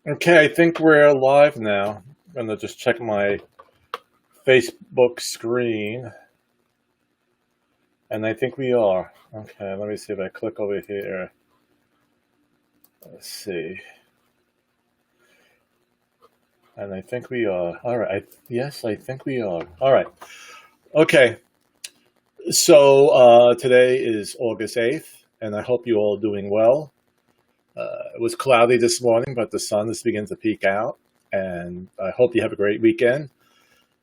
Okay, I think we're live now. I'm gonna just check my Facebook screen, and I think we are. Okay, let me see if I click over here. Let's see. And I think we are. All right. Yes, I think we are. All right. Okay. So today is August 8th, and I hope you all doing well. It was cloudy this morning, but the sun is beginning to peek out, and I hope you have a great weekend.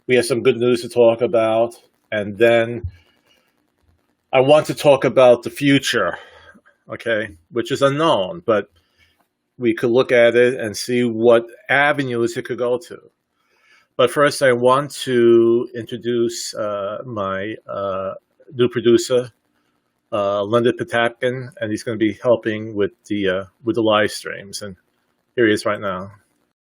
We have some good news to talk about, and then I want to talk about the future, okay, which is unknown, but we could look at it and see what avenues it could go to. But first, I want to introduce my new producer, Linda Patapkin, and he's going to be helping with the live streams. And here he is right now.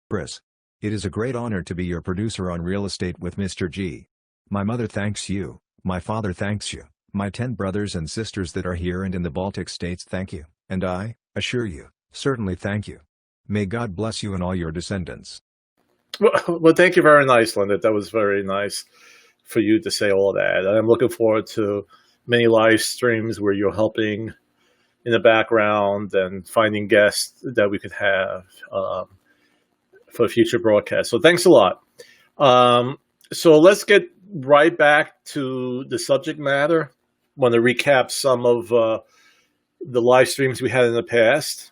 Chris, it is a great honor to be your producer on Real Estate with Mr. G. My mother thanks you, my father thanks you, my 10 brothers and sisters that are here and in the Baltic states thank you, and I assure you, certainly thank you. May God bless you and all your descendants. Well, thank you very nice, Linda. That was very nice for you to say all that. I'm looking forward to many live streams where you're helping in the background and finding guests that we could have for future broadcasts. So thanks a lot. So let's get right back to the subject matter. I want to recap some of the live streams we had in the past.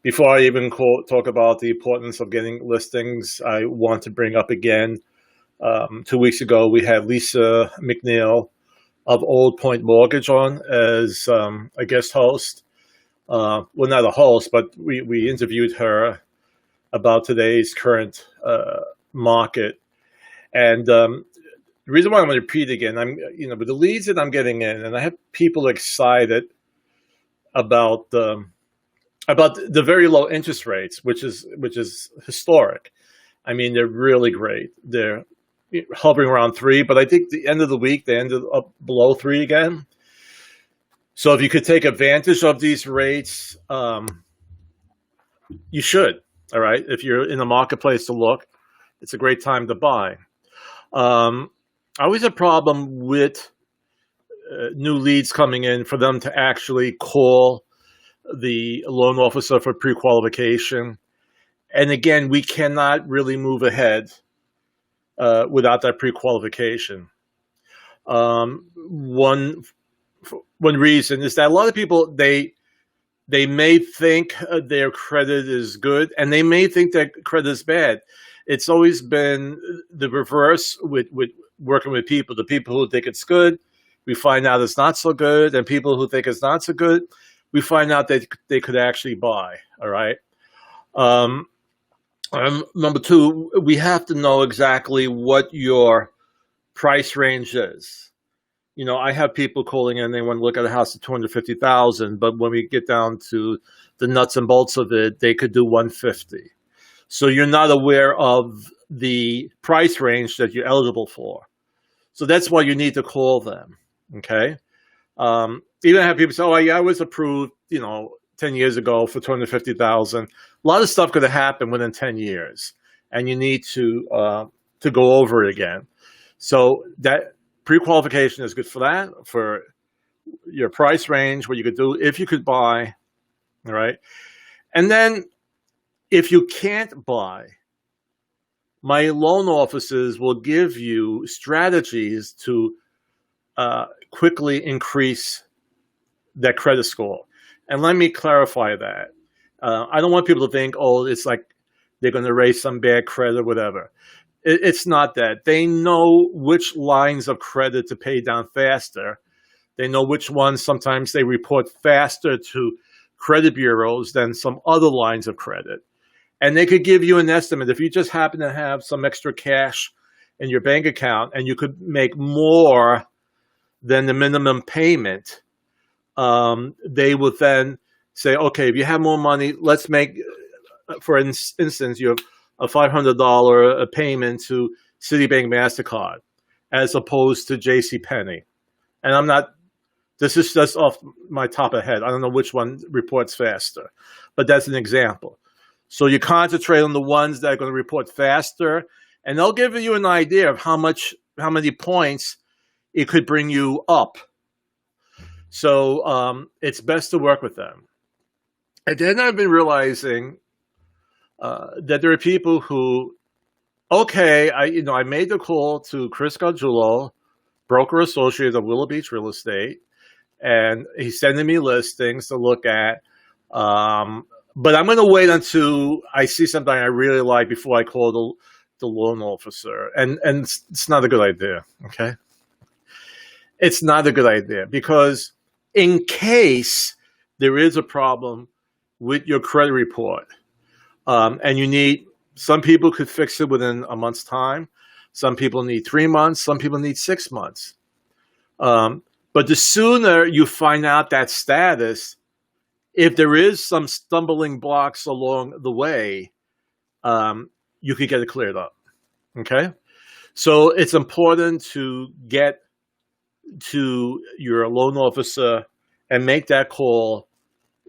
Before I even talk about the importance of getting listings, I want to bring up again, 2 weeks ago, we had Lisa McNeil of Old Point Mortgage on as a guest host. Well, not a host, but we interviewed her about today's current market. And the reason why I'm going to repeat again, with the leads that I'm getting in, and I have people excited about the very low interest rates, which is historic. I mean, they're really great. They're hovering around 3, but I think the end of the week they ended up below 3 again. So if you could take advantage of these rates, you should. All right, if you're in the marketplace to look, it's a great time to buy. I always have a problem with new leads coming in for them to actually call the loan officer for pre-qualification. And again, we cannot really move ahead without that pre-qualification. One reason is that a lot of people, they may think their credit is good, and they may think that credit is bad. It's always been the reverse with working with people. The people who think it's good, we find out it's not so good, and people who think it's not so good, we find out that they could actually buy. All right. Number 2, we have to know exactly what your price range is. I have people calling in, they want to look at a house at $250,000, but when we get down to the nuts and bolts of it, they could do $150,000. So you're not aware of the price range that you're eligible for. So that's why you need to call them. Okay. Even have people say, "Oh, yeah, I was approved, 10 years ago for $250,000." A lot of stuff could have happened within 10 years, and you need to go over it again. So that pre-qualification is good for that, for your price range, what you could do if you could buy. All right. And then if you can't buy, my loan offices will give you strategies to quickly increase that credit score. And let me clarify that. I don't want people to think, oh, it's like they're going to raise some bad credit or whatever. It's not that. They know which lines of credit to pay down faster. They know which ones sometimes they report faster to credit bureaus than some other lines of credit. And they could give you an estimate. If you just happen to have some extra cash in your bank account and you could make more than the minimum payment, they would then say, okay, if you have more money, let's make, for instance, you have a $500 payment to Citibank MasterCard as opposed to JCPenney. And I'm not This is just off my top of head. I don't know which one reports faster, but that's an example. So you concentrate on the ones that are going to report faster, and they'll give you an idea of how many points it could bring you up. So it's best to work with them. And then I've been realizing that there are people who, okay, I made the call to Chris Gargiulo, broker associate of Willow Beach Real Estate, and he's sending me listings to look at. But I'm going to wait until I see something I really like before I call the loan officer. And it's not a good idea, okay? It's not a good idea because in case there is a problem with your credit report, and some people could fix it within a month's time. Some people need 3 months. Some people need 6 months. But the sooner you find out that status, if there is some stumbling blocks along the way, you could get it cleared up. Okay? So it's important to get to your loan officer and make that call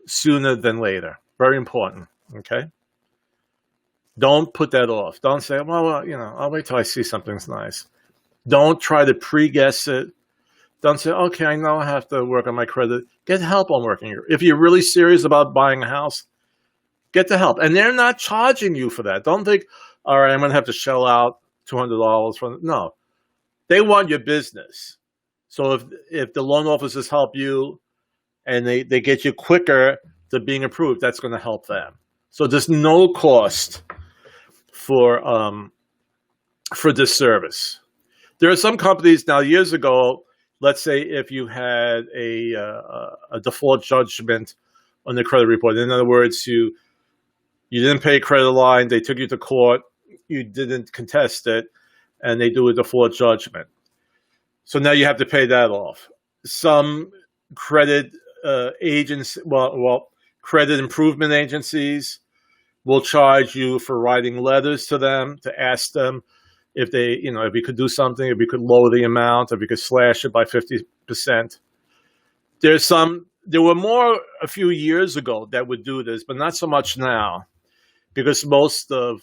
sooner than later. Very important. Okay? Don't put that off. Don't say, well, I'll wait till I see something's nice. Don't try to pre-guess it. Don't say, okay, I know I have to work on my credit. Get help on working. If you're really serious about buying a house, get the help. And they're not charging you for that. Don't think, all right, I'm going to have to shell out $200 for it. No. They want your business. So if the loan officers help you and they get you quicker to being approved, that's going to help them. So there's no cost for this service. There are some companies now, years ago, let's say if you had a default judgment on the credit report. In other words, you didn't pay a credit line, they took you to court, you didn't contest it, and they do a default judgment. So now you have to pay that off. Some credit credit improvement agencies will charge you for writing letters to them to ask them if you could do something, if you could lower the amount, if you could slash it by 50%. There were more a few years ago that would do this, but not so much now, because most of,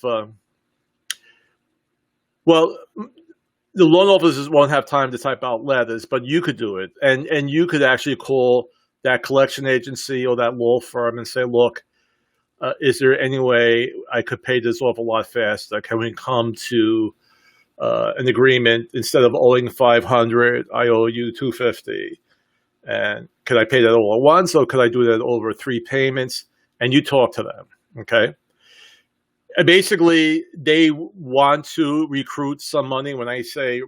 the loan officers won't have time to type out letters, but you could do it. And you could actually call that collection agency or that law firm and say, look, is there any way I could pay this off a lot faster? Can we come to an agreement? Instead of owing $500, I owe you $250. And could I pay that all at once, or could I do that over 3 payments? And you talk to them, okay? And basically, they want to recruit some money. When I say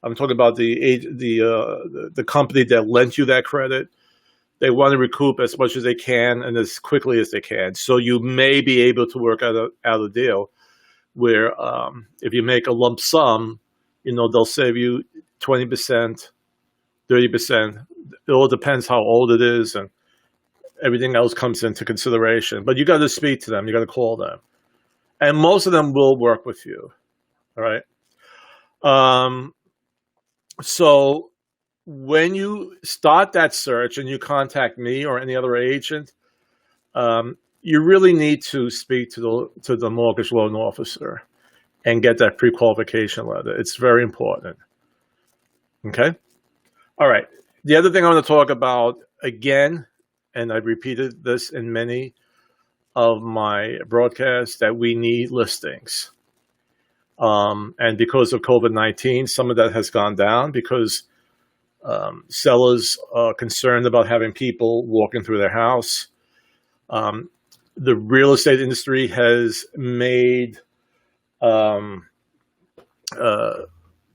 I'm talking about the company that lent you that credit, they want to recoup as much as they can and as quickly as they can. So you may be able to work out a deal where if you make a lump sum, they'll save you 20%, 30%. It all depends how old it is, and everything else comes into consideration. But you got to speak to them. You got to call them. And most of them will work with you. All right. So when you start that search and you contact me or any other agent, you really need to speak to the mortgage loan officer and get that pre-qualification letter. It's very important. Okay? All right. The other thing I want to talk about again, and I've repeated this in many of my broadcasts, that we need listings. And because of COVID-19, some of that has gone down because sellers are concerned about having people walking through their house. The real estate industry has made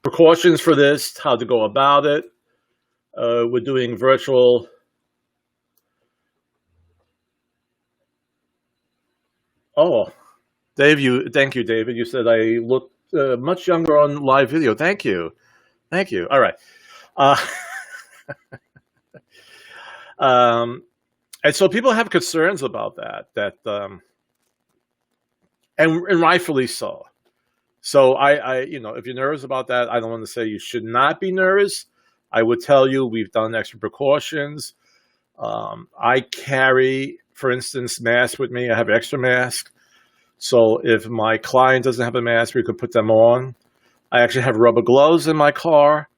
precautions for this, how to go about it. We're doing virtual. Oh, thank you, David. You said I look much younger on live video. Thank you. All right. And so people have concerns about that, and rightfully so. So I if you're nervous about that, I don't want to say you should not be nervous, I would tell you we've done extra precautions. I carry, for instance, masks with me. I have extra masks. So if my client doesn't have a mask, we could put them on. I actually have rubber gloves in my car.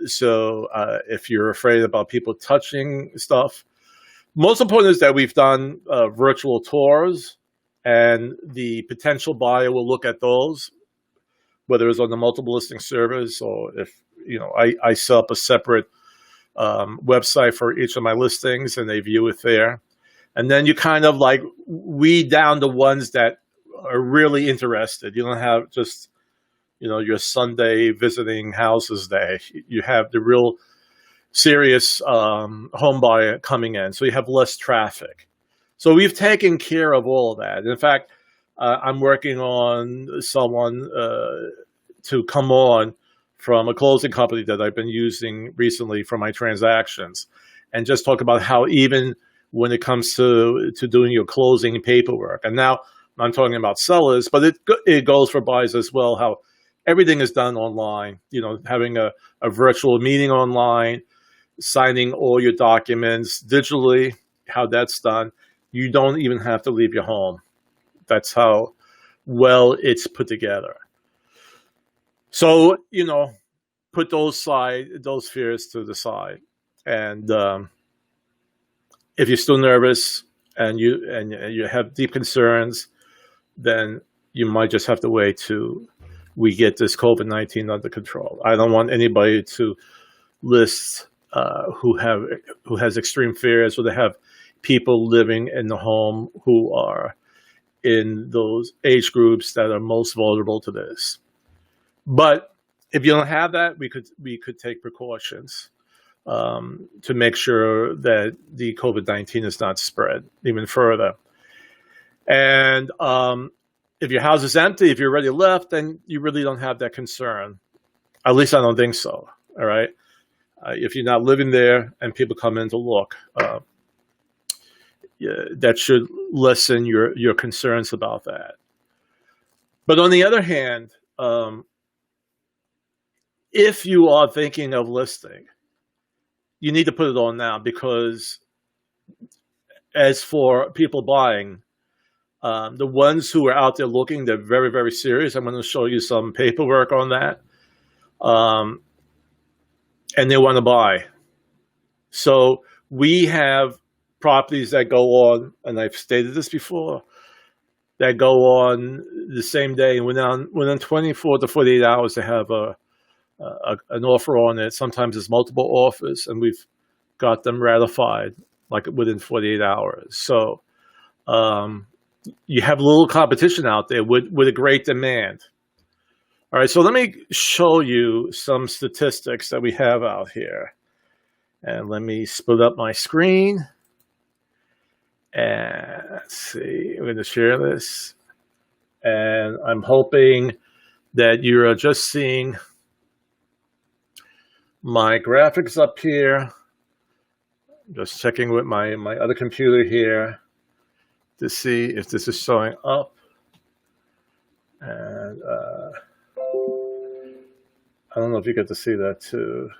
So if you're afraid about people touching stuff, most important is that we've done virtual tours, and the potential buyer will look at those, whether it's on the multiple listing service or if, I set up a separate website for each of my listings and they view it there. And then you kind of like weed down the ones that are really interested. You don't have just, your Sunday visiting houses day. You have the real serious home buyer coming in. So you have less traffic. So we've taken care of all of that. In fact, I'm working on someone to come on from a closing company that I've been using recently for my transactions, and just talk about how even when it comes to doing your closing paperwork, and now I'm talking about sellers, but it goes for buyers as well, how everything is done online, having a virtual meeting online, signing all your documents digitally, how that's done. You don't even have to leave your home. That's how well it's put together. So, put those fears to the side. And if you're still nervous and you have deep concerns, then you might just have to wait till we get this COVID-19 under control. I don't want anybody to list who has extreme fears, or they have people living in the home who are in those age groups that are most vulnerable to this. But if you don't have that, we could take precautions to make sure that the COVID-19 is not spread even further. And if your house is empty, if you're already left, then you really don't have that concern. At least I don't think so. All right. If you're not living there and people come in to look, that should lessen your concerns about that. But on the other hand, if you are thinking of listing, you need to put it on now, because as for people buying, the ones who are out there looking, they're very, very serious. I'm going to show you some paperwork on that. And they want to buy. So we have properties that go on, and I've stated this before, that go on the same day, and within 24 to 48 hours, they have an offer on it. Sometimes it's multiple offers, and we've got them ratified like within 48 hours. So you have a little competition out there with a great demand. All right, so let me show you some statistics that we have out here. And let me split up my screen. And let's see, I'm going to share this. And I'm hoping that you're just seeing my graphics up here. Just checking with my other computer here to see if this is showing up. And I don't know if you get to see that too.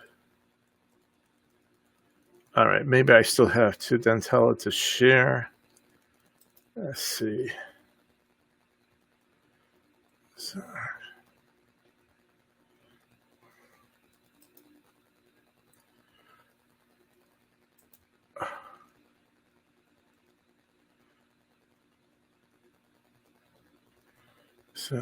All right, maybe I still have to then tell it to share. Let's see. So see,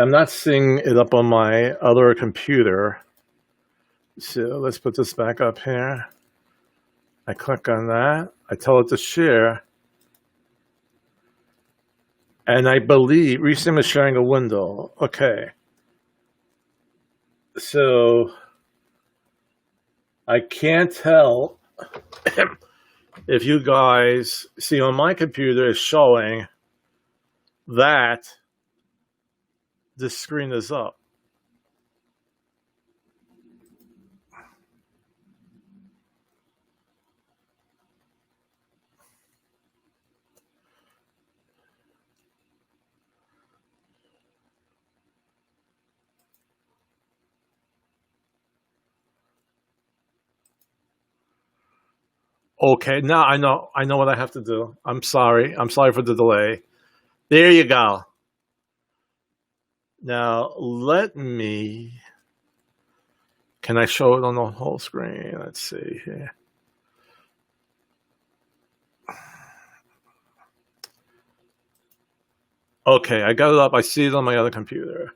I'm not seeing it up on my other computer. So let's put this back up here. I click on that. I tell it to share. And I believe recently was sharing a window. Okay. So I can't tell if you guys see on my computer is showing that the screen is up. Okay, now I know what I have to do. I'm sorry for the delay. There you go. Now can I show it on the whole screen? Let's see here. Okay, I got it up. I see it on my other computer.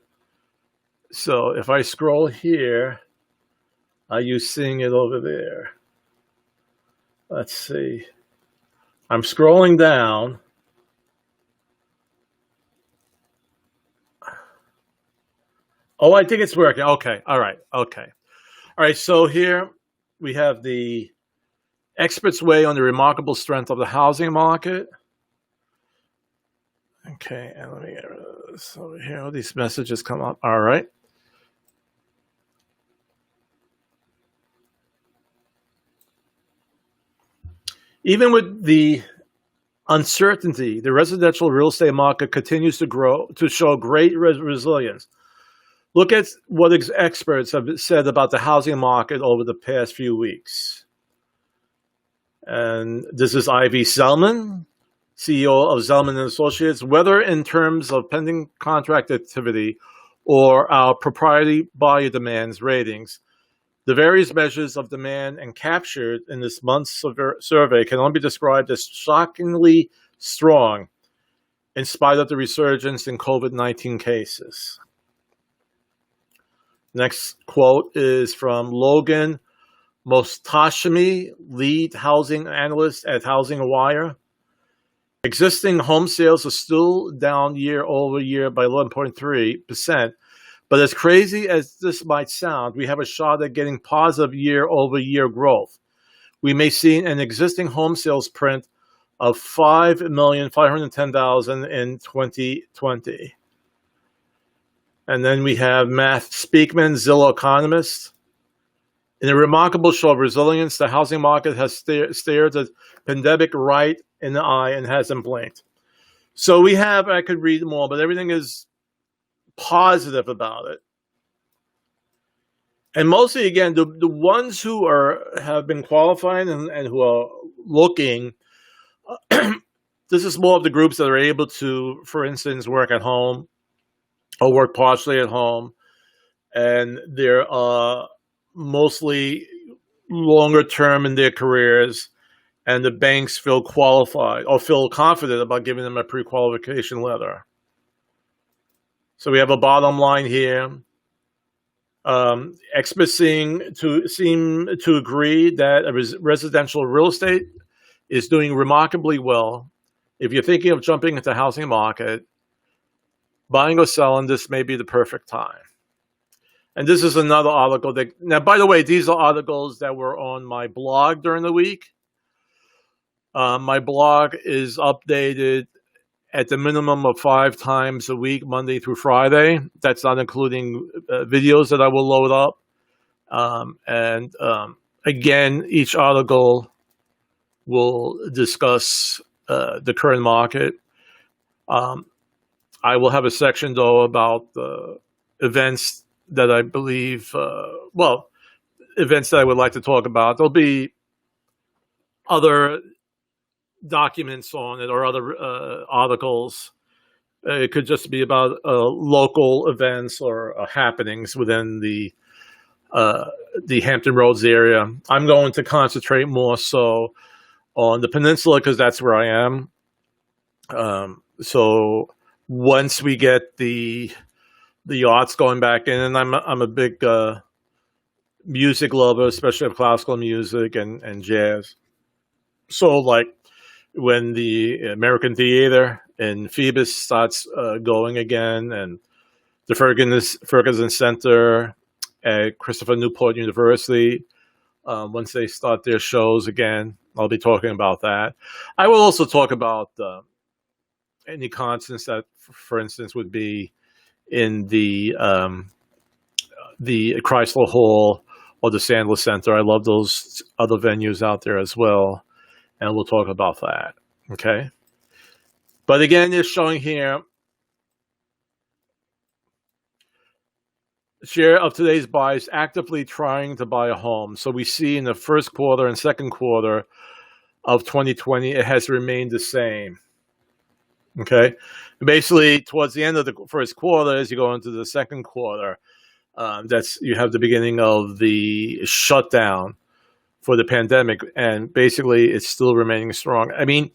So if I scroll here, are you seeing it over there? Let's see. I'm scrolling down. Oh, I think it's working. Okay. All right. Okay. All right. So here we have the experts weigh on the remarkable strength of the housing market. Okay. And let me get rid of this over here. All these messages come up. All right. Even with the uncertainty, the residential real estate market continues to show great resilience. Look at what experts have said about the housing market over the past few weeks. And this is Ivy Zelman, CEO of Zelman & Associates. Whether in terms of pending contract activity or our proprietary buyer demands ratings, the various measures of demand and captured in this month's survey can only be described as shockingly strong in spite of the resurgence in COVID-19 cases. Next quote is from Logan Mostashimi, lead housing analyst at Housing Wire. Existing home sales are still down year over year by 11.3%. But as crazy as this might sound, we have a shot at getting positive year-over-year growth. We may see an existing home sales print of 5,510,000 in 2020. And then we have Matt Speakman, Zillow economist. In a remarkable show of resilience, the housing market has stared the pandemic right in the eye and hasn't blinked. So we have, I could read more, but everything is positive about it. And mostly, again, the ones who have been qualifying and who are looking, this is more of the groups that are able to, for instance, work at home or work partially at home. And they're mostly longer term in their careers. And the banks feel qualified or feel confident about giving them a pre-qualification letter. So we have a bottom line here. Experts seem to agree that residential real estate is doing remarkably well. If you're thinking of jumping into the housing market, buying or selling, this may be the perfect time. And this is another article now, by the way, these are articles that were on my blog during the week. My blog is updated at the minimum of 5 times a week, Monday through Friday. That's not including videos that I will load up. Again, each article will discuss the current market. I will have a section, though, about the events that I believe, events that I would like to talk about. There'll be other documents on it or other articles. It could just be about local events or happenings within the Hampton Roads area. I'm going to concentrate more so on the peninsula because that's where I am. So once we get the yachts going back in, and I'm a big music lover, especially of classical music and jazz. So like when the American Theater in Phoebus starts going again, and the Ferguson Center at Christopher Newport University, once they start their shows again, I'll be talking about that. I will also talk about any concerts that, for instance, would be in the Chrysler Hall or the Sandler Center. I love those other venues out there as well. And we'll talk about that, okay? But again, it's showing here, share of today's buyers actively trying to buy a home. So we see in the first quarter and second quarter, of 2020, it has remained the same. Okay. Basically, towards the end of the first quarter, as you go into the second quarter, you have the beginning of the shutdown for the pandemic, and basically it's still remaining strong. I mean,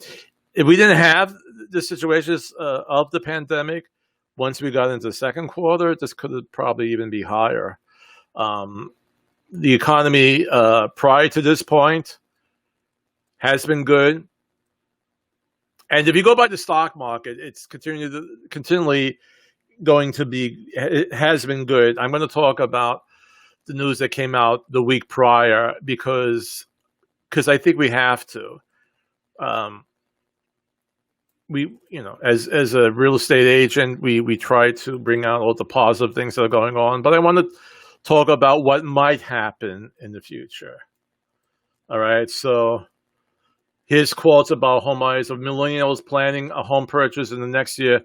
if we didn't have the situations of the pandemic, once we got into the second quarter, this could probably even be higher. The economy prior to this point has been good. And if you go by the stock market, it's continually going to be, it has been good. I'm going to talk about the news that came out the week prior because I think we have to. As a real estate agent, we try to bring out all the positive things that are going on, but I want to talk about what might happen in the future. All right, so here's quotes about home buyers. Of millennials planning a home purchase in the next year,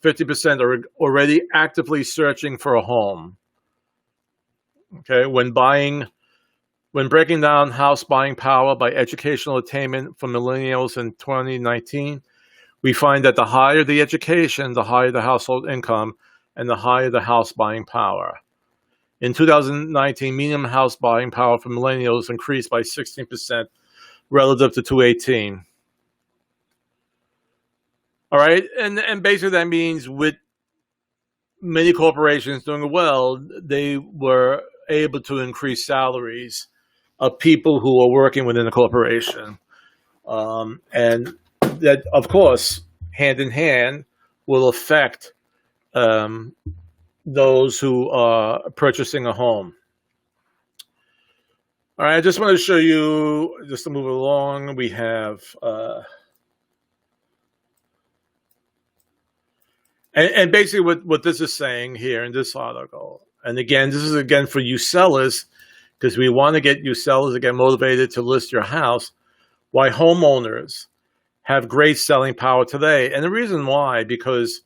50% are already actively searching for a home. Okay, when breaking down house buying power by educational attainment for millennials in 2019, we find that the higher the education, the higher the household income, and the higher the house buying power. In 2019, median house buying power for millennials increased by 16% relative to 2018. All right, and basically that means with many corporations doing well, they were able to increase salaries of people who are working within the corporation. And that, of course, hand in hand, will affect those who are purchasing a home. All right, I just want to show you, just to move along, we have, and basically what this is saying here in this article, and again, this is again for you sellers, because we want to get you sellers to get motivated to list your house, why homeowners have great selling power today. And the reason why, because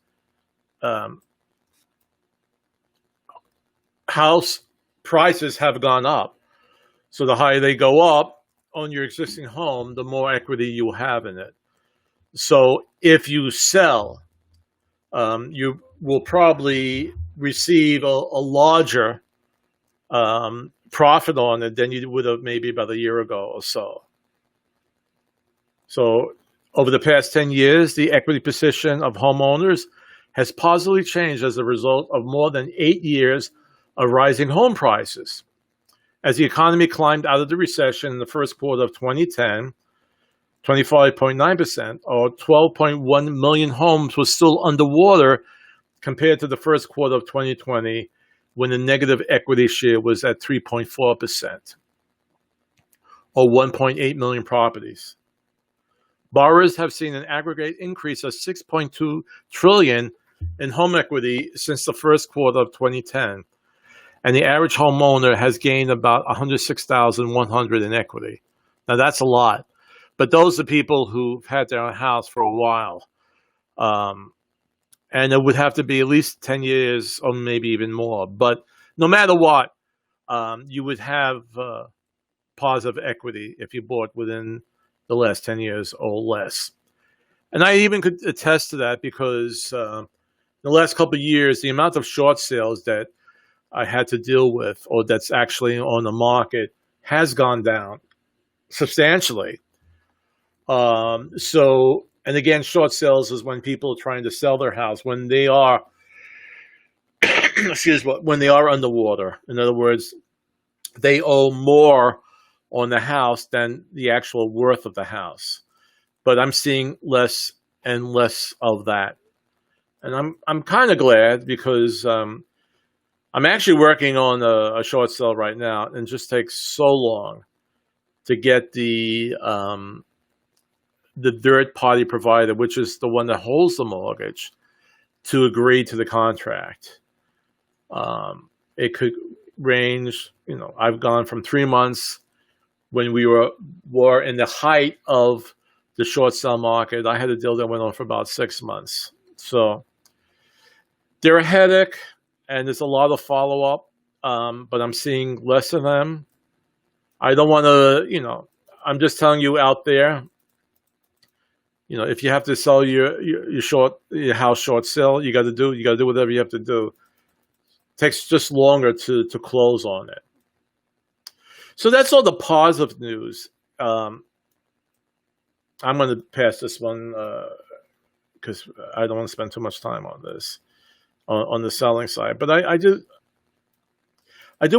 house prices have gone up. So the higher they go up on your existing home, the more equity you have in it. So if you sell, you will probably receive a larger profit on it than you would have maybe about a year ago or so. So over the past 10 years, the equity position of homeowners has positively changed as a result of more than 8 years of rising home prices. As the economy climbed out of the recession in the first quarter of 2010, 25.9%, or 12.1 million homes, was still underwater compared to the first quarter of 2020, when the negative equity share was at 3.4%, or 1.8 million properties. Borrowers have seen an aggregate increase of $6.2 trillion in home equity since the first quarter of 2010, and the average homeowner has gained about $106,100 in equity. Now that's a lot, but those are people who've had their own house for a while, and it would have to be at least 10 years or maybe even more. But no matter what, you would have positive equity if you bought within the last 10 years or less. And I even could attest to that because the last couple of years, the amount of short sales that I had to deal with, or that's actually on the market, has gone down substantially. And again, short sales is when people are trying to sell their house when they are, when they are underwater. In other words, they owe more on the house than the actual worth of the house. But I'm seeing less and less of that. And I'm kind of glad because I'm actually working on a short sale right now, and it just takes so long to get the third party provider, which is the one that holds the mortgage, to agree to the contract. It could range, I've gone from 3 months when we were in the height of the short sale market. I had a deal that went on for about 6 months. So they're a headache, and there's a lot of follow-up, but I'm seeing less of them. I don't want to, I'm just telling you out there, If you have to sell your house short sale, you got to do whatever you have to do. It takes just longer to close on it. So that's all the positive news. I'm going to pass this one because I don't want to spend too much time on this on the selling side. But I do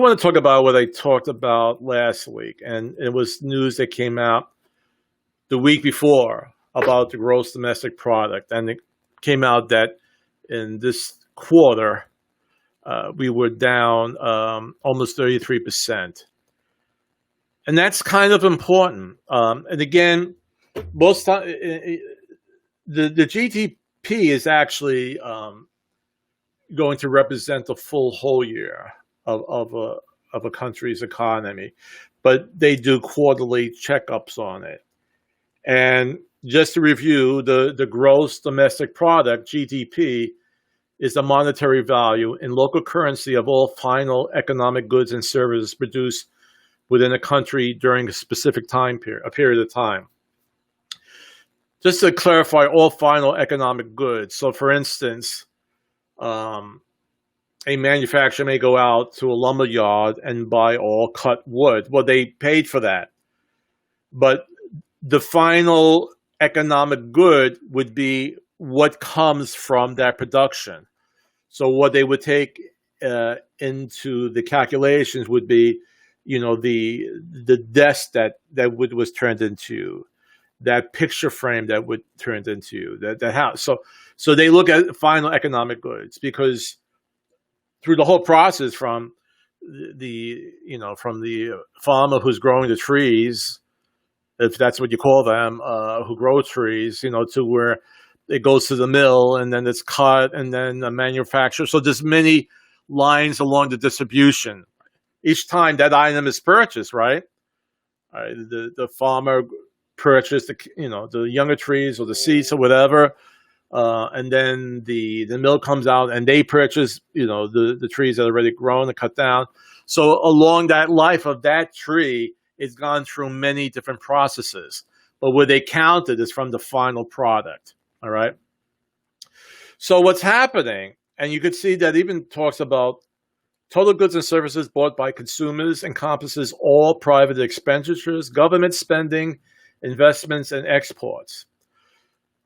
want to talk about what I talked about last week, and it was news that came out the week before about the gross domestic product, and it came out that in this quarter we were down almost 33%, and that's kind of important. And again, most time the GDP is actually going to represent the full whole year of a country's economy, but they do quarterly checkups on it. And just to review, the gross domestic product, GDP, is the monetary value in local currency of all final economic goods and services produced within a country during a specific time period, a period of time. Just to clarify, all final economic goods. So for instance, a manufacturer may go out to a lumber yard and buy all cut wood. Well, they paid for that. But the final economic good would be what comes from that production. So what they would take into the calculations would be, the desk that wood was turned into, that picture frame that wood turned into, that house. So they look at final economic goods, because through the whole process from the farmer who's growing the trees, if that's what you call them, who grow trees, to where it goes to the mill and then it's cut and then the manufacturer. So there's many lines along the distribution. Each time that item is purchased, right? The farmer purchased the younger trees or the seeds or whatever, and then the mill comes out and they purchase the trees that are already grown and cut down. So along that life of that tree, it's gone through many different processes, but where they count it is from the final product. All right. So what's happening, and you could see that even talks about total goods and services bought by consumers, encompasses all private expenditures, government spending, investments, and exports.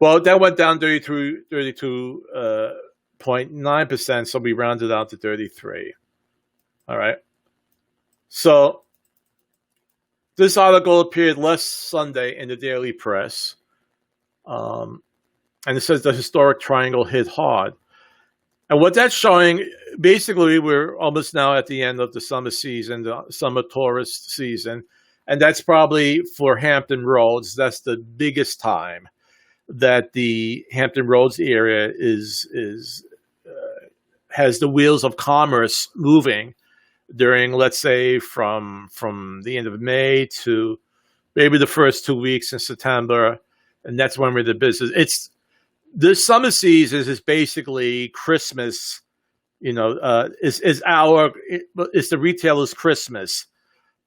Well, that went down 32.9%, so we rounded out to 33. All right. So this article appeared last Sunday in the daily press, and it says the historic triangle hit hard. And what that's showing, basically, we're almost now at the end of the summer season, the summer tourist season, and that's probably for Hampton Roads. That's the biggest time that the Hampton Roads area has the wheels of commerce moving during, let's say, from the end of May to maybe the first 2 weeks in September, and that's when we're the business. The summer season is basically Christmas, is the retailer's Christmas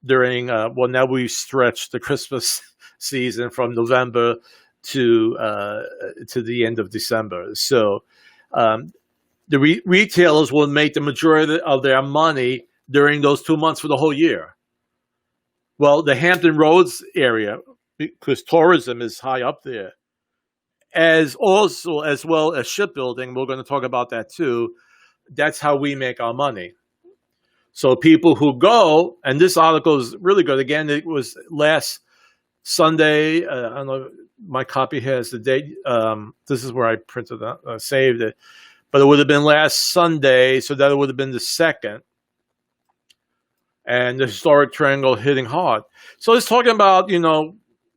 during, now we've stretched the Christmas season from November to the end of December. So the retailers will make the majority of their money during those 2 months for the whole year. Well, the Hampton Roads area, because tourism is high up there, as well as shipbuilding, we're going to talk about that too. That's how we make our money. So people who go, and this article is really good. Again, it was last Sunday. I don't know, my copy has the date. This is where I printed that, saved it. But it would have been last Sunday, so that would have been the 2nd. And the historic triangle hitting hard. So it's talking about,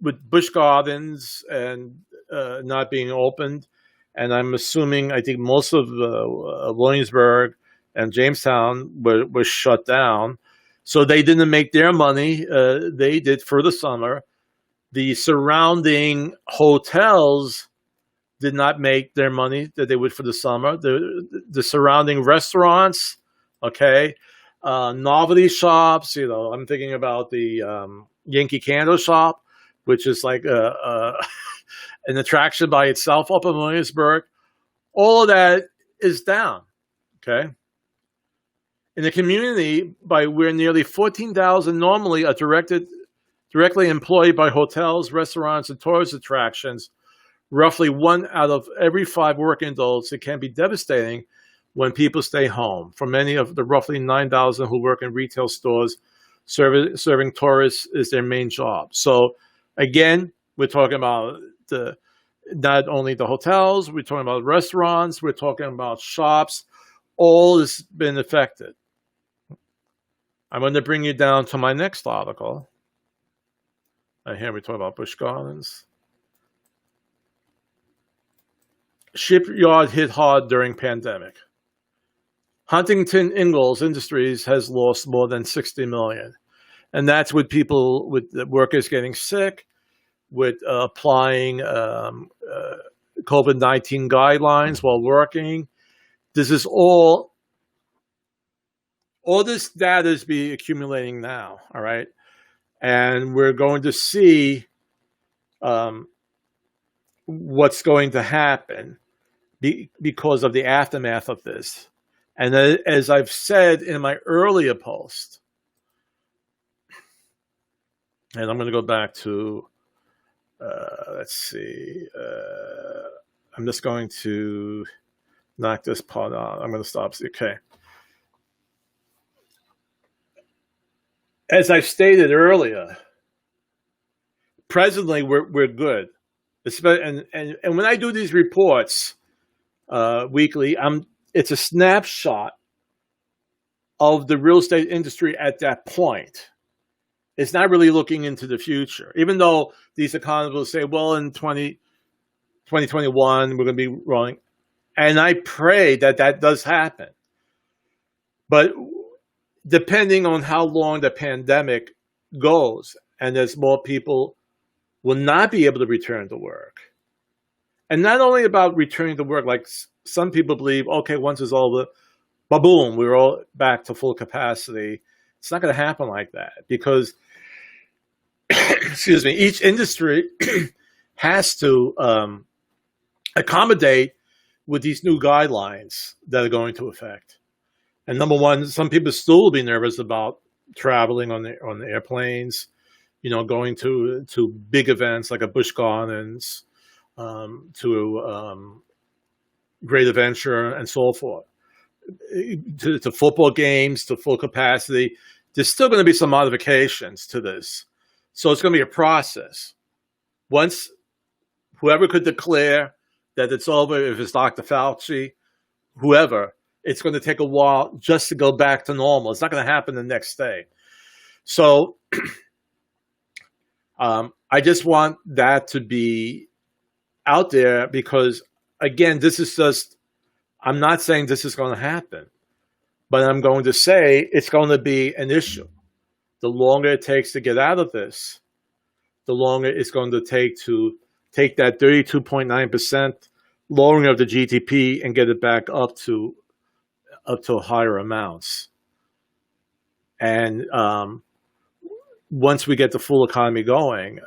with Busch Gardens and not being opened. And I think most of Williamsburg and Jamestown were shut down. So they didn't make their money. They did for the summer. The surrounding hotels did not make their money that they would for the summer. The surrounding restaurants, okay, novelty shops. I'm thinking about the Yankee Candle Shop, which is like An attraction by itself up in Williamsburg, all of that is down, okay? In the community, by where nearly 14,000 normally are directly employed by hotels, restaurants, and tourist attractions, roughly 1 out of every 5 working adults, it can be devastating when people stay home. For many of the roughly 9,000 who work in retail stores, serving tourists is their main job. So again, we're talking about not only the hotels, we're talking about restaurants, we're talking about shops. All has been affected. I'm going to bring you down to my next article. And here we talk about Busch Gardens. Shipyard hit hard during pandemic. Huntington Ingalls Industries has lost more than $60 million. And that's with people, with the workers getting sick, with applying COVID-19 guidelines while working. This is all this data is being accumulating now, all right? And we're going to see what's going to happen because of the aftermath of this. And as I've said in my earlier post, and I'm going to go back to, let's see, I'm just going to knock this part out. I'm going to stop. Okay. As I stated earlier, presently we're good. And when I do these reports weekly, it's a snapshot of the real estate industry at that point. It's not really looking into the future, even though these economists will say, well, in 2021, we're going to be growing. And I pray that that does happen. But depending on how long the pandemic goes, and as more people will not be able to return to work. And not only about returning to work, like some people believe, okay, once it's over, ba-boom, we're all back to full capacity. It's not going to happen like that because, excuse me, each industry has to accommodate with these new guidelines that are going to affect. And number one, some people still will be nervous about traveling on the airplanes, you know, going to big events like a Busch Gardens, to Great Adventure and so forth, to football games, to full capacity. There's still going to be some modifications to this. So it's going to be a process. Once whoever could declare that it's over, if it's Dr. Fauci, whoever, it's going to take a while just to go back to normal. It's not going to happen the next day. So I just want that to be out there because, again, this is just, I'm not saying this is going to happen, but I'm going to say it's going to be an issue. The longer it takes to get out of this, the longer it's going to take that 32.9% lowering of the GDP and get it back up to higher amounts. And once we get the full economy going,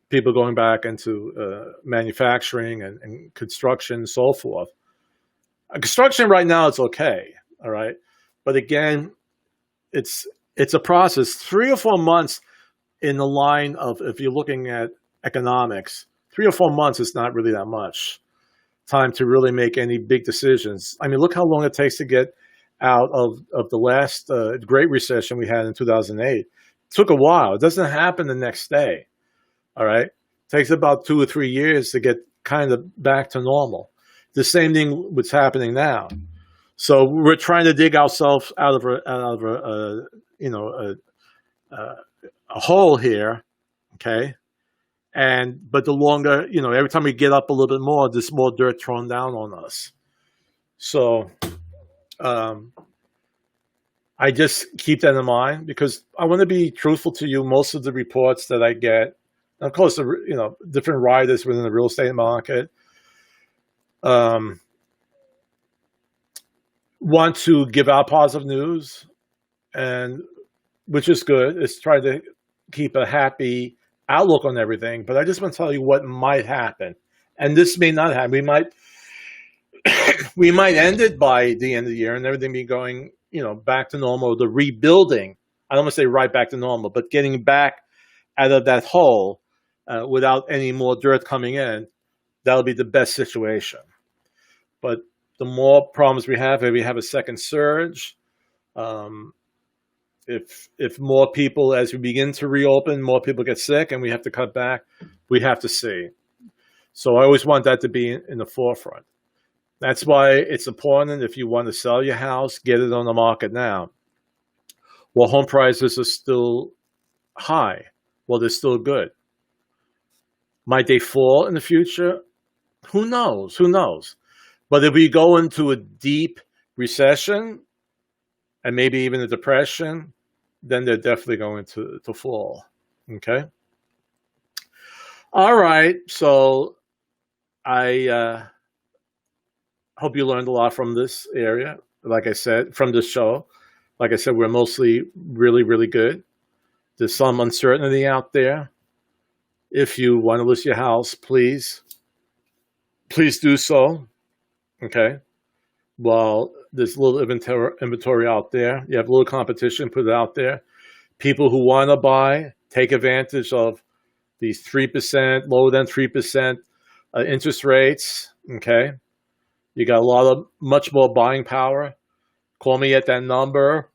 people going back into manufacturing and construction and so forth. Construction right now, it's okay, all right? But again, it's a process. 3 or 4 months in the line of, if you're looking at economics, 3 or 4 months is not really that much time to really make any big decisions. I mean, look how long it takes to get out of the last Great Recession we had in 2008. It took a while. It doesn't happen the next day, all right? It takes about 2 or 3 years to get kind of back to normal. The same thing what's happening now. So we're trying to dig ourselves out of a hole here, okay? But the longer, every time we get up a little bit more, there's more dirt thrown down on us. So I just keep that in mind because I want to be truthful to you. Most of the reports that I get, and of course, different writers within the real estate market want to give out positive news, and which is good. It's trying to keep a happy outlook on everything, but I just want to tell you what might happen. And this may not happen. We might end it by the end of the year and everything be going, back to normal, the rebuilding. I don't want to say right back to normal, but getting back out of that hole without any more dirt coming in. That'll be the best situation. But the more problems we have, if we have a second surge, if more people, as we begin to reopen, more people get sick and we have to cut back, we have to see. So I always want that to be in the forefront. That's why it's important, if you want to sell your house, get it on the market now. Well, home prices are still high. Well, they're still good. Might they fall in the future? Who knows? Who knows? But if we go into a deep recession and maybe even a depression, then they're definitely going to fall. Okay? All right. So I hope you learned a lot from this area. Like I said, from this show. Like I said, we're mostly really, really good. There's some uncertainty out there. If you want to list your house, please do so. Okay. Well, there's a little inventory out there. You have a little competition, put it out there. People who want to buy, take advantage of these 3%, lower than 3% interest rates. Okay. You got much more buying power. Call me at that number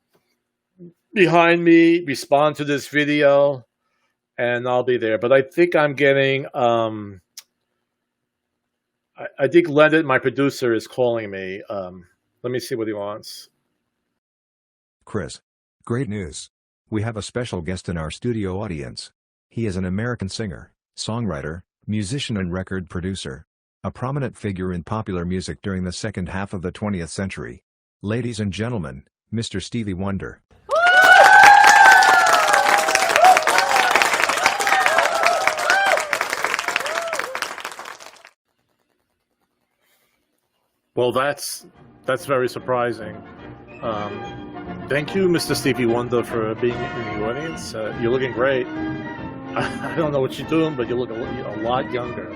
behind me, respond to this video, and I'll be there. But I think I'm getting, I think Leonard, my producer, is calling me. Let me see what he wants. Chris, great news. We have a special guest in our studio audience. He is an American singer, songwriter, musician and record producer. A prominent figure in popular music during the second half of the 20th century. Ladies and gentlemen, Mr. Stevie Wonder. Well, that's very surprising. Thank you, Mr. Stevie Wonder, for being in the audience. You're looking great. I don't know what you're doing, but you look a lot younger.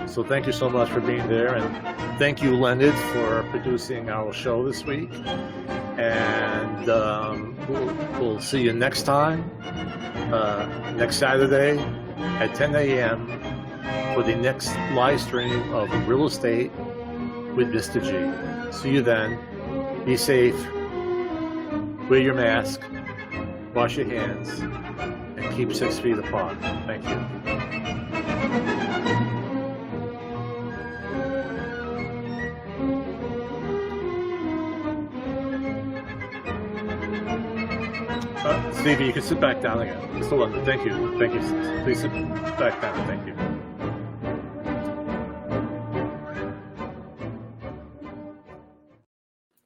So thank you so much for being there, and thank you, Leonard, for producing our show this week. And we'll see you next time, next Saturday at 10 a.m. for the next live stream of Real Estate with Mr. G. See you then. Be safe. Wear your mask. Wash your hands. And keep 6 feet apart. Thank you. Stevie, you can sit back down again. Mr. London, thank you. Thank you. Please sit back down. Thank you.